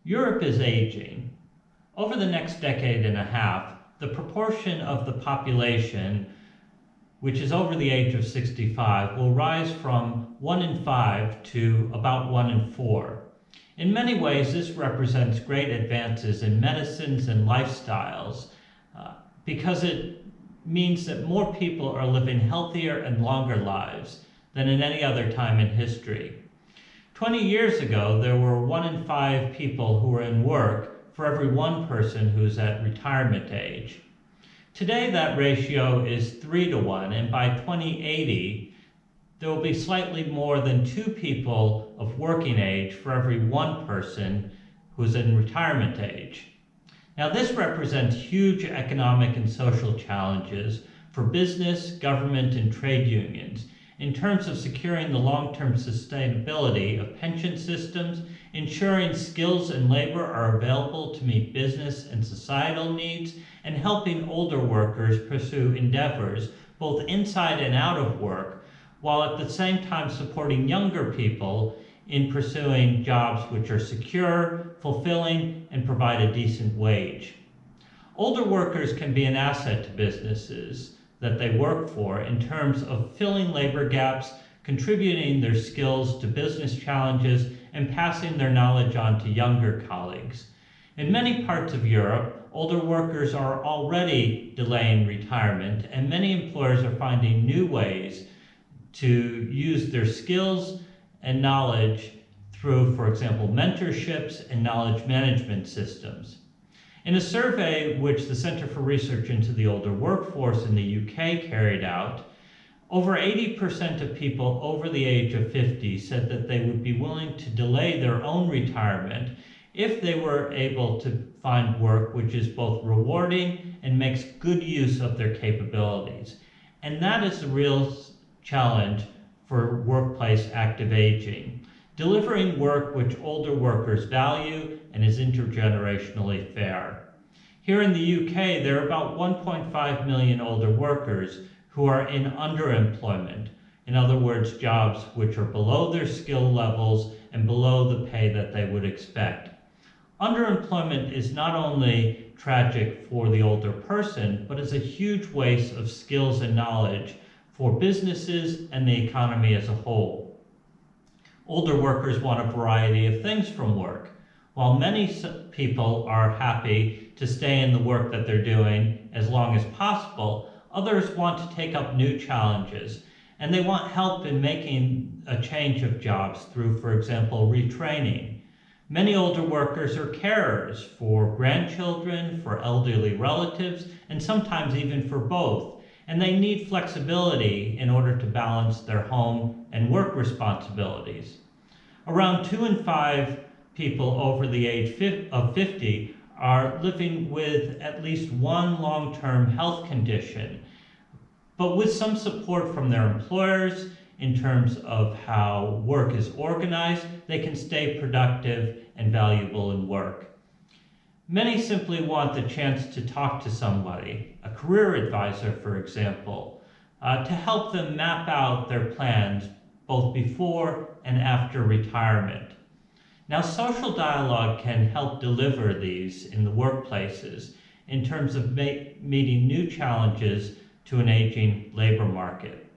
Europe is aging. Over the next decade and a half, the proportion of the population which is over the age of 65 will rise from 1 in 5 to about 1 in 4. In many ways, this represents great advances in medicines and lifestyles because it means that more people are living healthier and longer lives than in any other time in history. 20 years ago, there were 1 in 5 people who were in work for every one person who's at retirement age. Today, that ratio is 3 to 1, and by 2080, there will be slightly more than 2 people of working age for every 1 person who's in retirement age. Now, this represents huge economic and social challenges for business, government, and trade unions in terms of securing the long-term sustainability of pension systems, ensuring skills and labor are available to meet business and societal needs, and helping older workers pursue endeavors both inside and out of work, while at the same time supporting younger people in pursuing jobs which are secure, fulfilling, and provide a decent wage. Older workers can be an asset to businesses that they work for in terms of filling labor gaps, contributing their skills to business challenges, and passing their knowledge on to younger colleagues. In many parts of Europe, older workers are already delaying retirement, and many employers are finding new ways to use their skills and knowledge through, for example, mentorships and knowledge management systems. In a survey which the Center for Research into the Older Workforce in the UK carried out, over 80% of people over the age of 50 said that they would be willing to delay their own retirement if they were able to find work which is both rewarding and makes good use of their capabilities. And that is the real challenge for workplace active aging, delivering work which older workers value and is intergenerationally fair. Here in the UK, there are about 1.5 million older workers who are in underemployment, in other words, jobs which are below their skill levels and below the pay that they would expect. Underemployment is not only tragic for the older person, but is a huge waste of skills and knowledge for businesses and the economy as a whole. Older workers want a variety of things from work. While many people are happy to stay in the work that they're doing as long as possible, others want to take up new challenges, and they want help in making a change of jobs through, for example, retraining. Many older workers are carers for grandchildren, for elderly relatives, and sometimes even for both, and they need flexibility in order to balance their home and work responsibilities. Around 2 in 5 people over the age of 50 are living with at least one long-term health condition, but with some support from their employers in terms of how work is organized, they can stay productive and valuable in work. Many simply want the chance to talk to somebody, a career advisor, for example, to help them map out their plans both before and after retirement. Now, social dialogue can help deliver these in the workplaces in terms of meeting new challenges to an aging labor market.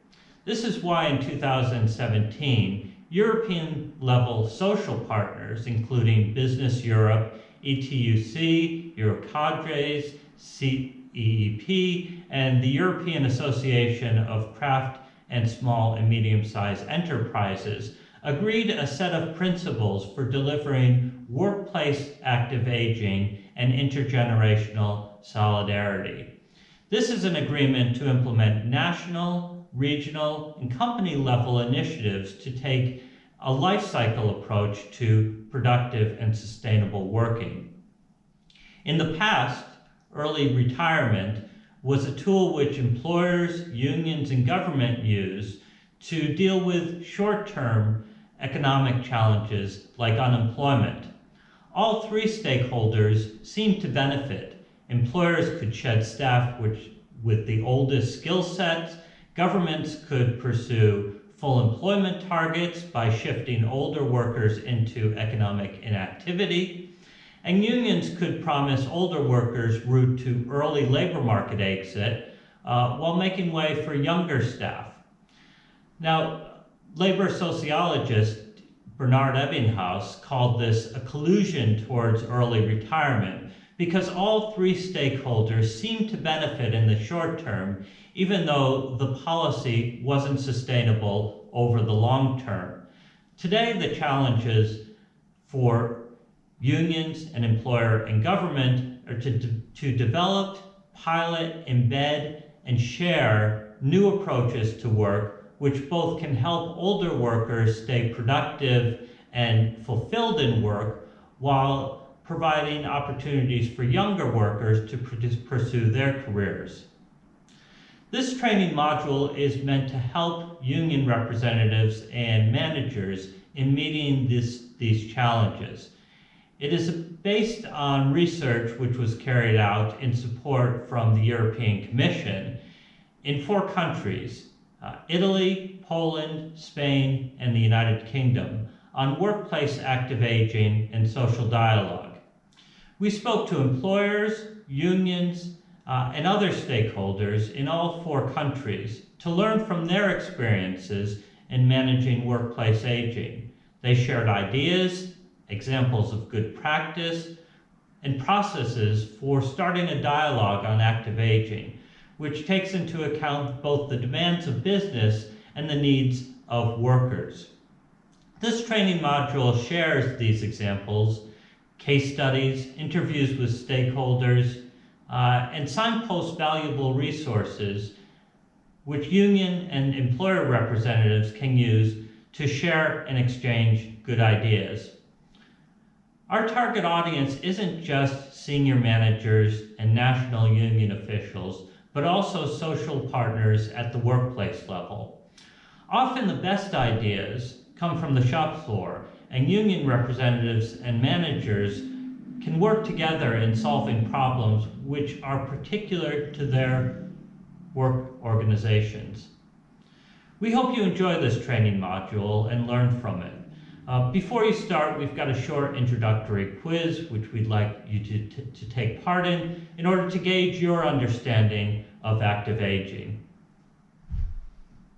This is why in 2017, European-level social partners, including Business Europe, ETUC, Eurocadres, CEEP, and the European Association of Craft and Small and Medium-Sized Enterprises, agreed a set of principles for delivering workplace active aging and intergenerational solidarity. This is an agreement to implement national, regional, and company-level initiatives to take a life cycle approach to productive and sustainable working. In the past, early retirement was a tool which employers, unions, and government used to deal with short-term economic challenges like unemployment. All 3 stakeholders seemed to benefit. Employers could shed staff with the oldest skill sets. Governments could pursue full employment targets by shifting older workers into economic inactivity. and unions could promise older workers route to early labor market exit while making way for younger staff. Now, labor sociologist Bernard Ebbinghaus called this a collusion towards early retirement because all three stakeholders seemed to benefit in the short term, even though the policy wasn't sustainable over the long term. Today, the challenges for unions and employer and government are to develop, pilot, embed, and share new approaches to work which both can help older workers stay productive and fulfilled in work while providing opportunities for younger workers to pursue their careers. This training module is meant to help union representatives and managers in meeting these challenges. It is based on research which was carried out in support from the European Commission in 4 countries, Italy, Poland, Spain, and the United Kingdom, on workplace active aging and social dialogue. We spoke to employers, unions, and other stakeholders in all 4 countries to learn from their experiences in managing workplace aging. They shared ideas, examples of good practice, and processes for starting a dialogue on active aging, which takes into account both the demands of business and the needs of workers. This training module shares these examples, case studies, interviews with stakeholders, and signposts valuable resources which union and employer representatives can use to share and exchange good ideas. Our target audience isn't just senior managers and national union officials, but also social partners at the workplace level. Often the best ideas come from the shop floor, and union representatives and managers can work together in solving problems which are particular to their work organizations. We hope you enjoy this training module and learn from it. Before you start, we've got a short introductory quiz which we'd like you to take part in order to gauge your understanding of active aging.